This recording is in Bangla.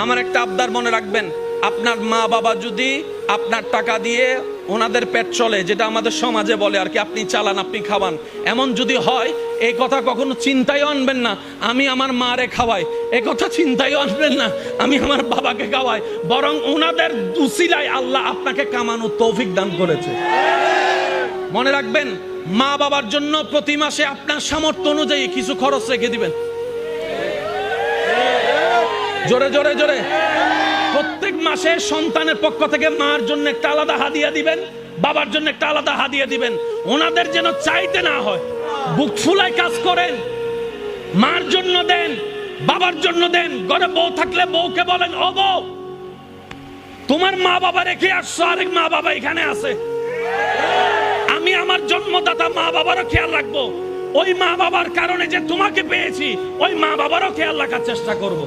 আমার একটা আবদার মনে রাখবেন, আপনার মা বাবা যদি আপনার টাকা দিয়ে ওনাদের পেট চলে, যেটা আমাদের সমাজে বলে আর কি, আপনি চালান আপনি খাওয়ান, এমন যদি হয় এই কথা কখনো চিন্তায় আনবেন না আমি আমার মারে খাওয়াই, এই কথা চিন্তায় আনবেন না আমি আমার বাবাকে খাওয়াই, বরং ওনাদের উসিলায় আল্লাহ আপনাকে কামানোর তৌফিক দান করেছে। মনে রাখবেন, মা বাবার জন্য প্রতি মাসে আপনার সামর্থ্য অনুযায়ী কিছু খরচ রেখে দিবেন। জোরে জোরে জোরে। প্রত্যেক মাসে সন্তানের পক্ষ থেকে মার জন্য একটা আলাদা হাদিয়া দিবেন, বাবার জন্য একটা আলাদা হাদিয়া দিবেন। ওনাদের যেন চাইতে না হয়, বুক ফুলায় কাজ করেন। মার জন্য দেন, বাবার জন্য দেন। ঘরে বউ থাকলে বউকে বলেন, ও বউ, তোমার মা বাবা রেখে আসছো, আরেক মা বাবা এখানে আছে, আমি আমার জন্মদাতা মা বাবারও খেয়াল রাখবো। ওই মা বাবার কারণে যে তোমাকে পেয়েছি, ওই মা বাবারও খেয়াল রাখার চেষ্টা করব।